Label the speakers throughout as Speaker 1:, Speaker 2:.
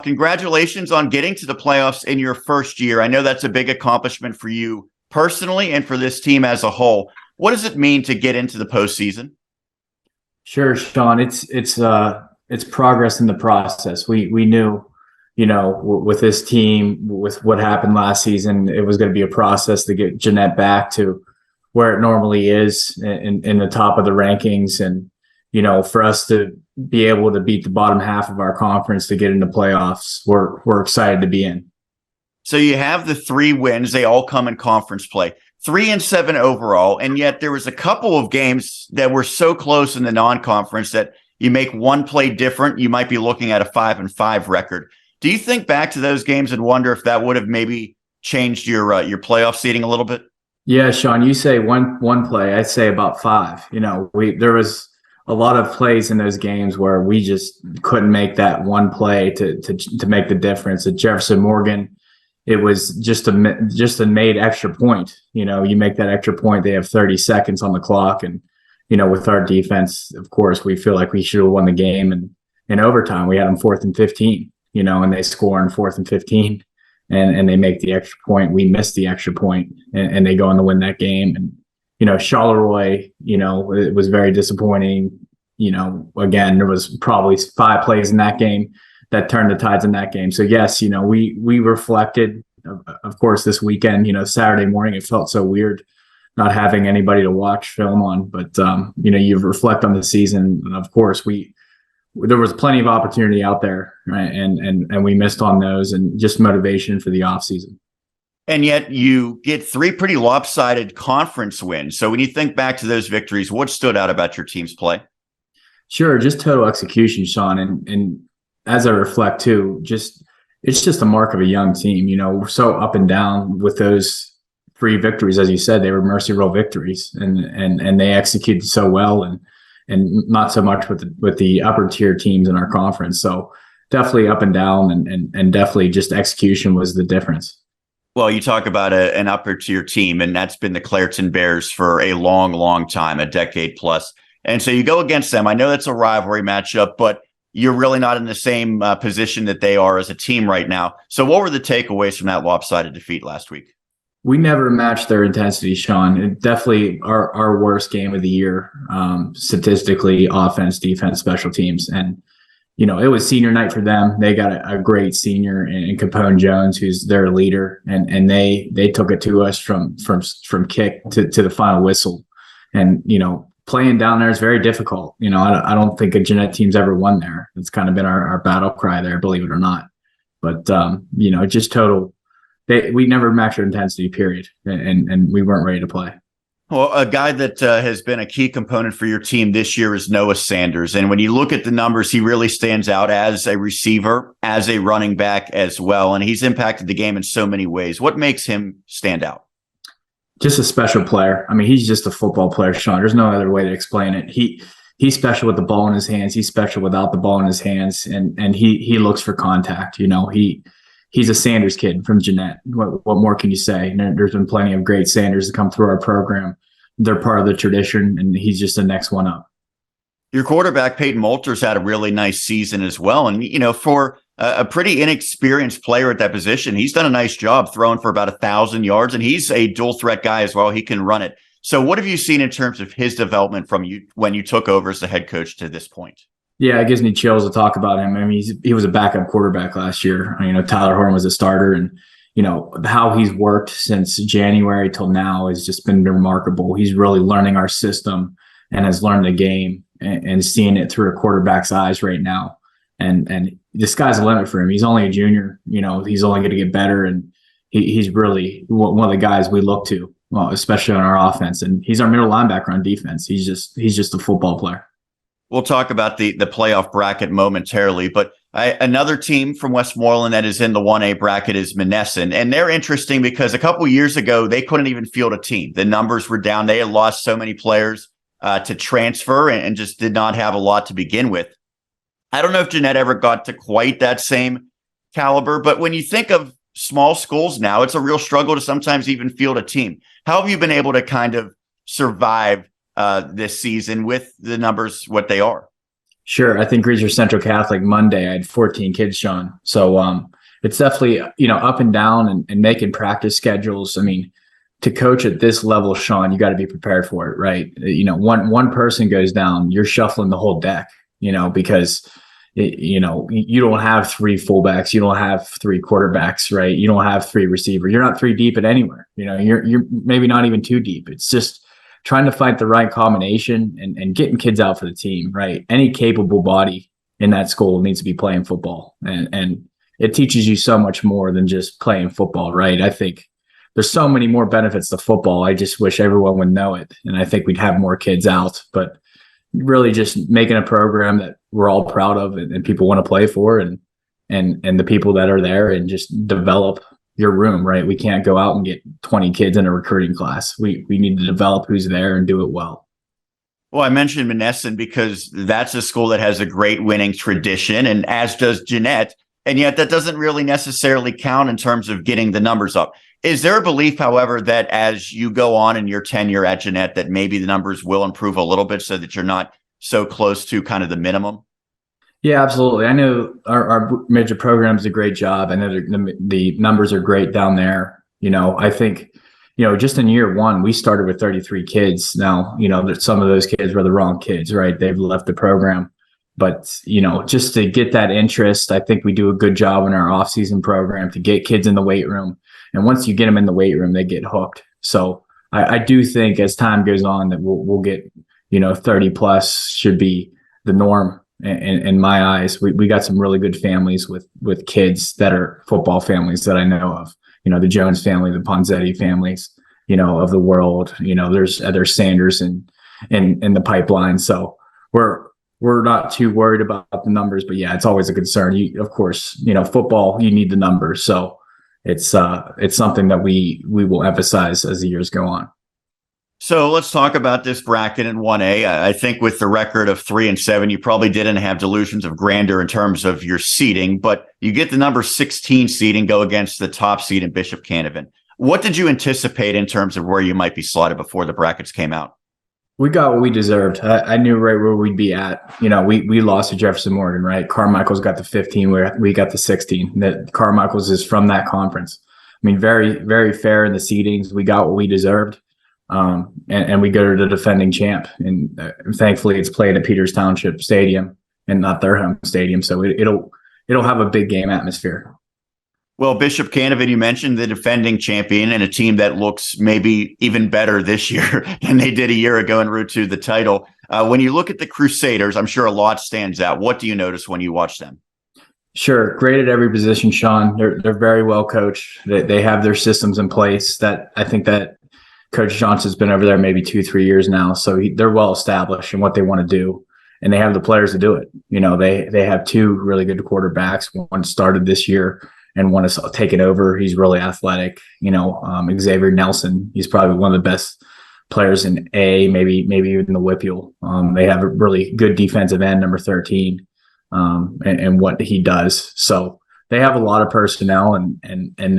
Speaker 1: Congratulations on getting to the playoffs in your first year. I know that's a big accomplishment for you personally and for this team as a whole. What does it mean to get into the postseason?
Speaker 2: Sure, Sean. It's progress in the process. We knew, with this team, with what happened last season, it was going to be a process to get Jeannette back to where it normally is in the top of the rankings. And, for us to be able to beat the bottom half of our conference to get into playoffs, we're excited to be in.
Speaker 1: So you have the 3 wins. They all come in conference play, 3-7 overall. And yet there was a couple of games that were so close in the non-conference that you make one play different, you might be looking at a 5-5 record. Do you think back to those games and wonder if that would have maybe changed your playoff seeding a little bit?
Speaker 2: Yeah, Sean, you say one play, I'd say about 5. There was a lot of plays in those games where we just couldn't make that one play to make the difference. At Jefferson Morgan, it was just a made extra point. You make that extra point, they have 30 seconds on the clock, and with our defense, of course, we feel like we should have won the game. And in overtime, we had them 4th and 15. And they score on 4th and 15, and they make the extra point. We missed the extra point, and they go on to win that game. And Charleroi, it was very disappointing. Again, there was probably 5 plays in that game that turned the tides in that game. So yes, we reflected, of course, this weekend. Saturday morning, it felt so weird not having anybody to watch film on. But you reflect on the season, and of course, there was plenty of opportunity out there, right? And we missed on those, and just motivation for the offseason.
Speaker 1: And yet you get 3 pretty lopsided conference wins. So when you think back to those victories, what stood out about your team's play?
Speaker 2: Sure, just total execution, Sean. And as I reflect too, it's just a mark of a young team. We're so up and down with those 3 victories. As you said, they were mercy rule victories, and they executed so well, and not so much with the upper tier teams in our conference. So definitely up and down, and definitely just execution was the difference.
Speaker 1: Well, you talk about an upper tier team, and that's been the Clairton Bears for a long, long time, a decade plus. And so you go against them. I know that's a rivalry matchup, but you're really not in the same position that they are as a team right now. So what were the takeaways from that lopsided defeat last week?
Speaker 2: We never matched their intensity, Sean. It definitely our worst game of the year, statistically, offense, defense, special teams. And, it was senior night for them. They got a great senior in Capone Jones, who's their leader. And they took it to us from kick to the final whistle. And, playing down there is very difficult. I don't think a Jeannette team's ever won there. It's kind of been our battle cry there, believe it or not. But, just total. We never matched our intensity, period, and we weren't ready to play.
Speaker 1: Well, a guy that has been a key component for your team this year is Noah Sanders. And when you look at the numbers, he really stands out as a receiver, as a running back as well. And he's impacted the game in so many ways. What makes him stand out?
Speaker 2: Just a special player. I mean, he's just a football player, Sean. There's no other way to explain it. He's special with the ball in his hands. He's special without the ball in his hands. And he looks for contact. He's a Sanders kid from Jeannette. What more can you say? There's been plenty of great Sanders that come through our program. They're part of the tradition, and he's just the next one up.
Speaker 1: Your quarterback, Peyton Moulters, had a really nice season as well. And, for a pretty inexperienced player at that position, he's done a nice job throwing for about 1,000 yards, and he's a dual threat guy as well. He can run it. So what have you seen in terms of his development from you when you took over as the head coach to this point?
Speaker 2: Yeah, it gives me chills to talk about him. I mean, he was a backup quarterback last year. Tyler Horton was a starter, and how he's worked since January till now has just been remarkable. He's really learning our system and has learned the game and seeing it through a quarterback's eyes right now. And the sky's the limit for him. He's only a junior. He's only going to get better, and he's really one of the guys we look to, well, especially on our offense. And he's our middle linebacker on defense. He's just a football player.
Speaker 1: We'll talk about the playoff bracket momentarily, but another team from Westmoreland that is in the 1A bracket is Monessen. And they're interesting because a couple years ago, they couldn't even field a team. The numbers were down. They had lost so many players to transfer and just did not have a lot to begin with. I don't know if Jeannette ever got to quite that same caliber, but when you think of small schools now, it's a real struggle to sometimes even field a team. How have you been able to kind of survive this season with the numbers what they are?
Speaker 2: Sure. I think Gridiron Central Catholic Monday, I had 14 kids, Sean. So it's definitely, up and down and making practice schedules. I mean, to coach at this level, Sean, you got to be prepared for it, right? One person goes down, you're shuffling the whole deck, because you don't have three fullbacks, you don't have three quarterbacks, right? You don't have three receivers. You're not three deep at anywhere. You're maybe not even too deep. It's just trying to find the right combination and getting kids out for the team, right? Any capable body in that school needs to be playing football, and it teaches you so much more than just playing football, right? I think there's so many more benefits to football. I just wish everyone would know it, and I think we'd have more kids out. But really, just making a program that we're all proud of and people want to play for, and the people that are there, and just develop your room, right? We can't go out and get 20 kids in a recruiting class. We need to develop who's there and do it well.
Speaker 1: Well, I mentioned Monessen because that's a school that has a great winning tradition, and as does Jeannette. And yet that doesn't really necessarily count in terms of getting the numbers up. Is there a belief, however, that as you go on in your tenure at Jeannette, that maybe the numbers will improve a little bit so that you're not so close to kind of the minimum?
Speaker 2: Yeah, absolutely. I know our major program is a great job. I know the numbers are great down there. I think, just in year one, we started with 33 kids. Now, some of those kids were the wrong kids, right? They've left the program. But, just to get that interest, I think we do a good job in our off-season program to get kids in the weight room. And once you get them in the weight room, they get hooked. So I do think as time goes on that we'll get, 30 plus should be the norm. In my eyes, we got some really good families with kids that are football families that I know of. The Jones family, the Ponzetti families, of the world. There's Sanders in the pipeline. So we're not too worried about the numbers, but yeah, it's always a concern. Of course, football, you need the numbers. So it's something that we will emphasize as the years go on.
Speaker 1: So let's talk about this bracket in 1A. I think with the record of 3-7, you probably didn't have delusions of grandeur in terms of your seeding, but you get the number 16 seed and go against the top seed in Bishop Canevin. What did you anticipate in terms of where you might be slotted before the brackets came out?
Speaker 2: We got what we deserved. I knew right where we'd be at. We lost to Jefferson Morgan, right? Carmichael's got the 15, where we got the 16. That Carmichael's is from that conference. I mean, very, very fair in the seedings. We got what we deserved. And we go to the defending champ, and thankfully it's played at Peters Township Stadium and not their home stadium. So it'll have a big game atmosphere.
Speaker 1: Well, Bishop Canevin, you mentioned the defending champion and a team that looks maybe even better this year than they did a year ago en route to the title. When you look at the Crusaders, I'm sure a lot stands out. What do you notice when you watch them?
Speaker 2: Sure. Great at every position, Sean. They're very well coached. They have their systems in place. That I think that Coach Johnson's been over there maybe 2-3 years now. So they're well established in what they want to do, and they have the players to do it. They have two really good quarterbacks. One started this year and one is taken over. He's really athletic. Xavier Nelson, he's probably one of the best players in A, maybe even the WPIAL. They have a really good defensive end, number 13, and what he does. So they have a lot of personnel, and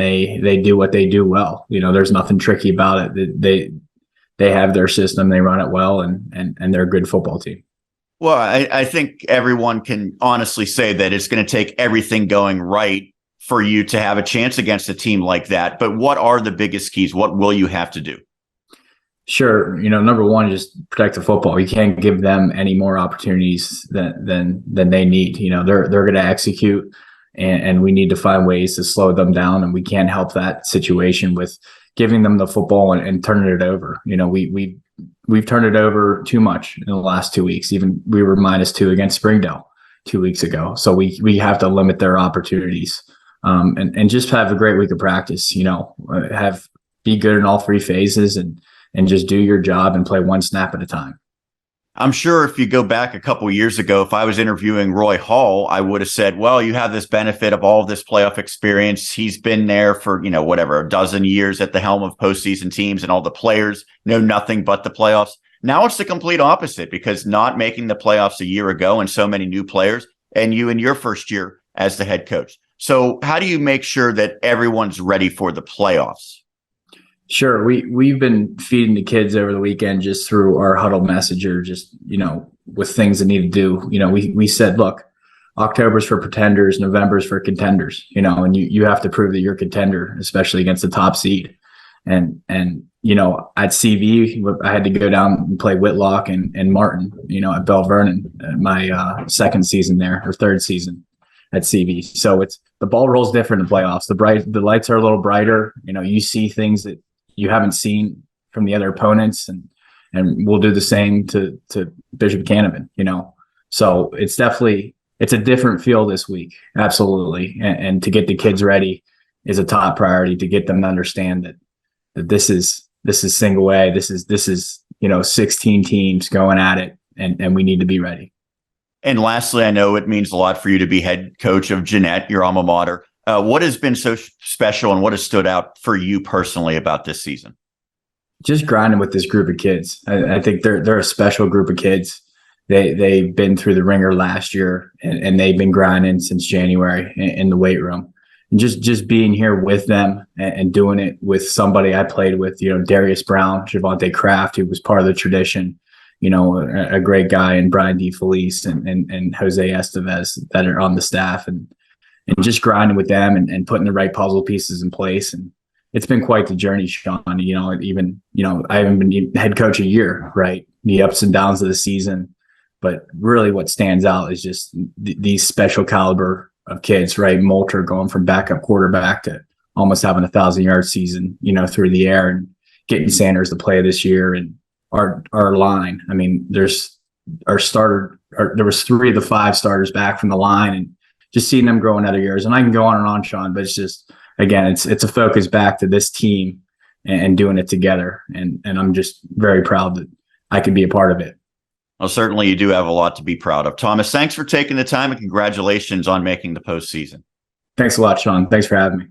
Speaker 2: they do what they do well. There's nothing tricky about it. They have their system, they run it well, and they're a good football team.
Speaker 1: Well, I think everyone can honestly say that it's going to take everything going right for you to have a chance against a team like that. But what are the biggest keys? What will you have to do?
Speaker 2: Sure. Number one, just protect the football. You can't give them any more opportunities than they need. They're going to execute, and we need to find ways to slow them down. And we can't help that situation with giving them the football and turning it over. We've turned it over too much in the last 2 weeks. Even we were -2 against Springdale 2 weeks ago. So we have to limit their opportunities, and just have a great week of practice. Be good in all three phases and just do your job and play one snap at a time.
Speaker 1: I'm sure if you go back a couple of years ago, if I was interviewing Roy Hall, I would have said, well, you have this benefit of all of this playoff experience. He's been there for, a dozen years at the helm of postseason teams, and all the players know nothing but the playoffs. Now it's the complete opposite, because not making the playoffs a year ago and so many new players, and you in your first year as the head coach. So how do you make sure that everyone's ready for the playoffs? Sure.
Speaker 2: We've been feeding the kids over the weekend just through our huddle messenger, just, with things that need to do. We said, look, October's for pretenders, November's for contenders, and you have to prove that you're a contender, especially against the top seed. And at CV, I had to go down and play Whitlock and Martin, at Bell Vernon, my second season there, or third season at CV. So the ball rolls different in playoffs. The lights are a little brighter. You see things that you haven't seen from the other opponents, and we'll do the same to Bishop Canevin, So it's a different feel this week. Absolutely. And to get the kids ready is a top priority, to get them to understand that this is single A. This is 16 teams going at it, and we need to be ready.
Speaker 1: And lastly, I know it means a lot for you to be head coach of Jeannette, your alma mater. What has been so special, and what has stood out for you personally about this season?
Speaker 2: Just grinding with this group of kids. I think they're a special group of kids. They've been through the ringer last year, and they've been grinding since January in the weight room. And just being here with them and doing it with somebody I played with, Darius Brown, Javante Kraft, who was part of the tradition, a great guy, and Brian DeFelice and Jose Estevez that are on the staff, and just grinding with them and putting the right puzzle pieces in place. And it's been quite the journey, Sean. I haven't been head coach a year, right? The ups and downs of the season. But really what stands out is just these special caliber of kids, right? Moulter going from backup quarterback to almost having 1,000-yard season, through the air, and getting Sanders to play this year. And our line, there was 3 of the 5 starters back from the line, and just seeing them grow in other years. And I can go on and on, Sean, but it's just, again, it's a focus back to this team and doing it together. And I'm just very proud that I could be a part of it.
Speaker 1: Well, certainly you do have a lot to be proud of. Thomas, thanks for taking the time, and congratulations on making the postseason.
Speaker 2: Thanks a lot, Sean. Thanks for having me.